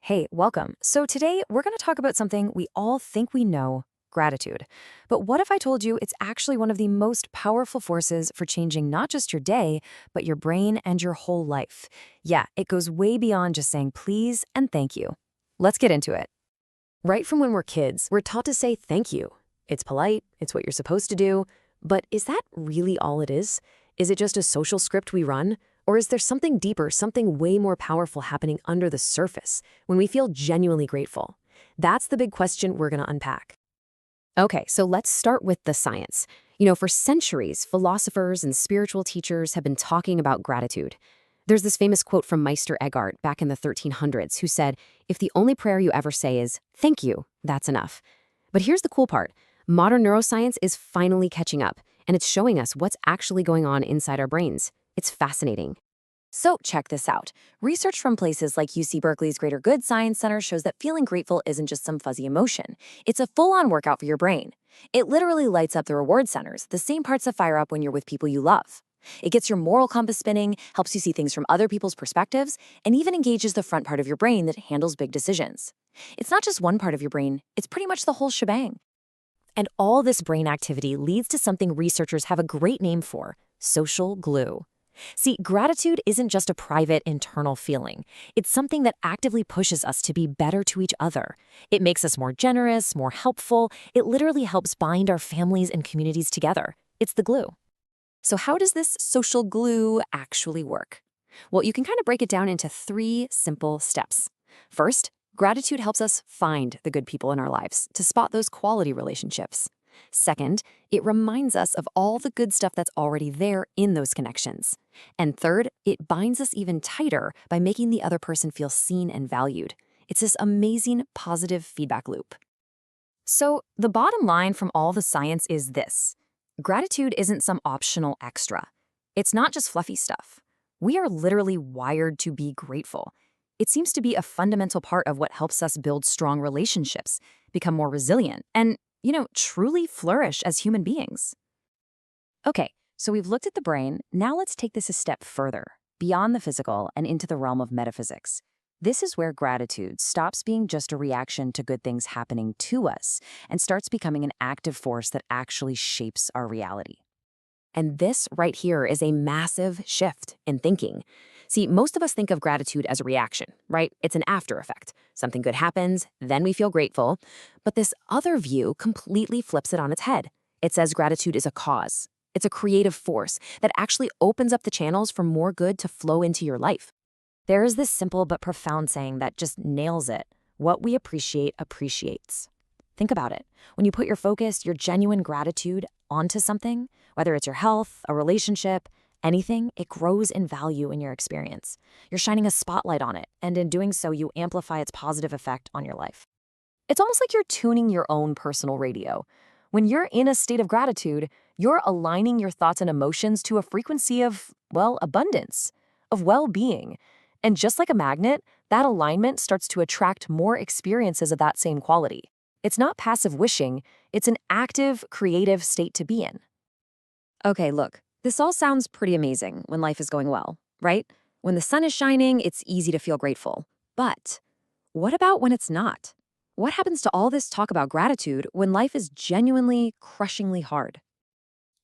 Hey, welcome. So today we're going to talk about something we all think we know, gratitude. But what if I told you it's actually one of the most powerful forces for changing not just your day, but your brain and your whole life? Yeah, it goes way beyond just saying please and thank you. Let's get into it. Right from when we're kids, we're taught to say thank you. It's polite, it's what you're supposed to do. But is that really all it is? Is it just a social script we run? Or is there something deeper, something way more powerful happening under the surface when we feel genuinely grateful? That's the big question we're going to unpack. Okay, so let's start with the science. For centuries, philosophers and spiritual teachers have been talking about gratitude. There's this famous quote from Meister Eckhart back in the 1300s who said, "If the only prayer you ever say is, 'Thank you,' that's enough." But here's the cool part. Modern neuroscience is finally catching up, and it's showing us what's actually going on inside our brains. It's fascinating. So check this out. Research from places like UC Berkeley's Greater Good Science Center shows that feeling grateful isn't just some fuzzy emotion. It's a full-on workout for your brain. It literally lights up the reward centers, the same parts that fire up when you're with people you love. It gets your moral compass spinning, helps you see things from other people's perspectives, and even engages the front part of your brain that handles big decisions. It's not just one part of your brain, it's pretty much the whole shebang. And all this brain activity leads to something researchers have a great name for: social glue. See, gratitude isn't just a private, internal feeling. It's something that actively pushes us to be better to each other. It makes us more generous, more helpful. It literally helps bind our families and communities together. It's the glue. So how does this social glue actually work? Well, you can kind of break it down into three simple steps. First, gratitude helps us find the good people in our lives, to spot those quality relationships. Second, it reminds us of all the good stuff that's already there in those connections. And third, it binds us even tighter by making the other person feel seen and valued. It's this amazing positive feedback loop. So the bottom line from all the science is this: gratitude isn't some optional extra. It's not just fluffy stuff. We are literally wired to be grateful. It seems to be a fundamental part of what helps us build strong relationships, become more resilient, and truly flourish as human beings. Okay, so we've looked at the brain. Now let's take this a step further, beyond the physical and into the realm of metaphysics. This is where gratitude stops being just a reaction to good things happening to us and starts becoming an active force that actually shapes our reality. And this right here is a massive shift in thinking. See, most of us think of gratitude as a reaction, right? It's an after effect. Something good happens, then we feel grateful. But this other view completely flips it on its head. It says gratitude is a cause. It's a creative force that actually opens up the channels for more good to flow into your life. There is this simple but profound saying that just nails it: what we appreciate appreciates. Think about it. When you put your focus, your genuine gratitude onto something, whether it's your health, a relationship, anything, it grows in value in your experience. You're shining a spotlight on it, and in doing so, you amplify its positive effect on your life. It's almost like you're tuning your own personal radio. When you're in a state of gratitude, you're aligning your thoughts and emotions to a frequency of, well, abundance, of well-being. And just like a magnet, that alignment starts to attract more experiences of that same quality. It's not passive wishing, it's an active, creative state to be in. Okay, look, this all sounds pretty amazing when life is going well, right? When the sun is shining, it's easy to feel grateful. But what about when it's not? What happens to all this talk about gratitude when life is genuinely, crushingly hard?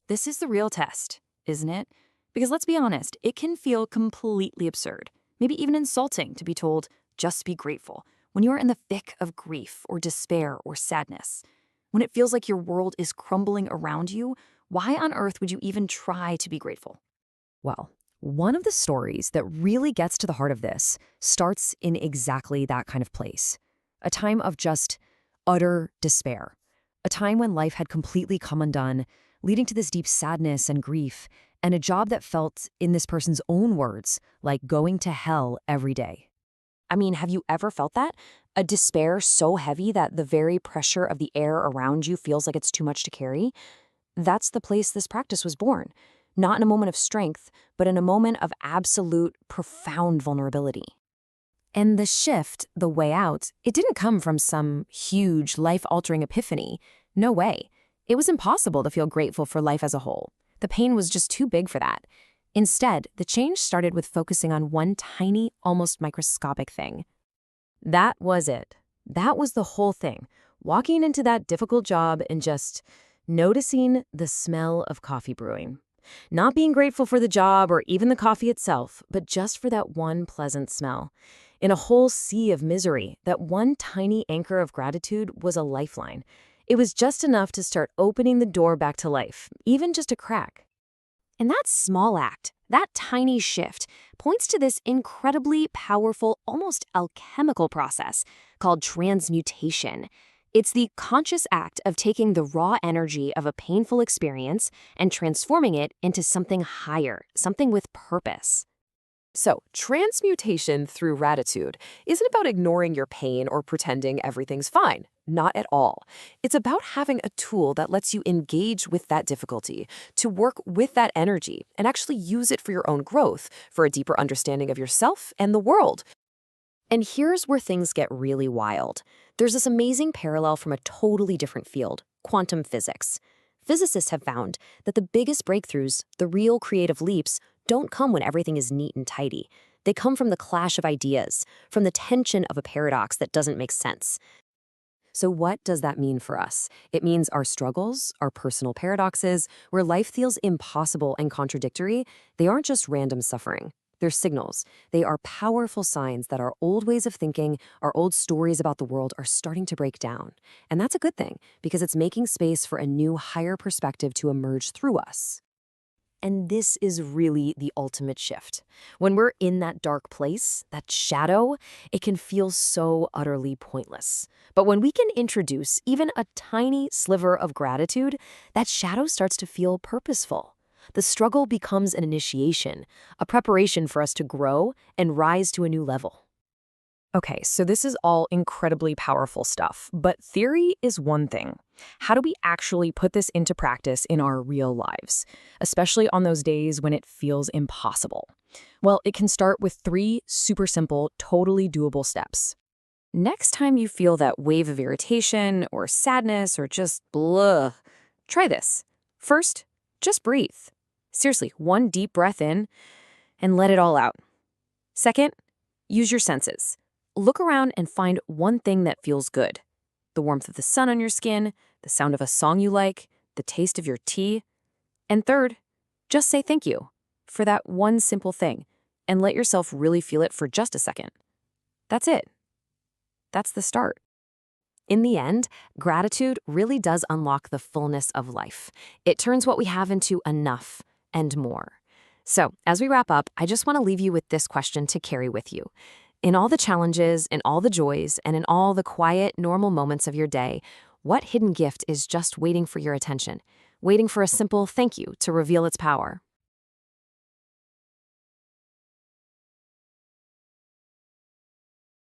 This is the real test, isn't it? Because let's be honest, it can feel completely absurd, maybe even insulting to be told, just be grateful, when you're in the thick of grief or despair or sadness. When it feels like your world is crumbling around you, why on earth would you even try to be grateful? Well, one of the stories that really gets to the heart of this starts in exactly that kind of place. A time of just utter despair. A time when life had completely come undone, leading to this deep sadness and grief, and a job that felt, in this person's own words, like going to hell every day. I mean, have you ever felt that? A despair so heavy that the very pressure of the air around you feels like it's too much to carry? That's the place this practice was born. Not in a moment of strength, but in a moment of absolute, profound vulnerability. And the shift, the way out, it didn't come from some huge, life-altering epiphany. No way. It was impossible to feel grateful for life as a whole. The pain was just too big for that. Instead, the change started with focusing on one tiny, almost microscopic thing: That was it. That was the whole thing. Walking into that difficult job and just noticing the smell of coffee brewing. Not being grateful for the job or even the coffee itself, but just for that one pleasant smell. In a whole sea of misery, that one tiny anchor of gratitude was a lifeline. It was just enough to start opening the door back to life, even just a crack. And that small act, that tiny shift, points to this incredibly powerful, almost alchemical process called transmutation. It's the conscious act of taking the raw energy of a painful experience and transforming it into something higher, something with purpose. So, transmutation through gratitude isn't about ignoring your pain or pretending everything's fine. Not at all. It's about having a tool that lets you engage with that difficulty, to work with that energy, and actually use it for your own growth, for a deeper understanding of yourself and the world. And here's where things get really wild. There's this amazing parallel from a totally different field, quantum physics. Physicists have found that the biggest breakthroughs, the real creative leaps, don't come when everything is neat and tidy. They come from the clash of ideas, from the tension of a paradox that doesn't make sense. So what does that mean for us? It means our struggles, our personal paradoxes, where life feels impossible and contradictory, they aren't just random suffering. They're signals. They are powerful signs that our old ways of thinking, our old stories about the world are starting to break down. And that's a good thing, because it's making space for a new, higher perspective to emerge through us. And this is really the ultimate shift. When we're in that dark place, that shadow, it can feel so utterly pointless. But when we can introduce even a tiny sliver of gratitude, that shadow starts to feel purposeful. The struggle becomes an initiation, a preparation for us to grow and rise to a new level. Okay, so this is all incredibly powerful stuff, but theory is one thing. How do we actually put this into practice in our real lives, especially on those days when it feels impossible? Well, it can start with 3 super simple, totally doable steps. Next time you feel that wave of irritation or sadness or just blah, try this. First, just breathe. Seriously, 1 deep breath in and let it all out. Second, use your senses. Look around and find one thing that feels good. The warmth of the sun on your skin, the sound of a song you like, the taste of your tea. And third, just say thank you for that one simple thing and let yourself really feel it for just a second. That's it. That's the start. In the end, gratitude really does unlock the fullness of life. It turns what we have into enough and more. So, as we wrap up, I just want to leave you with this question to carry with you. In all the challenges, in all the joys, and in all the quiet, normal moments of your day, what hidden gift is just waiting for your attention, waiting for a simple thank you to reveal its power?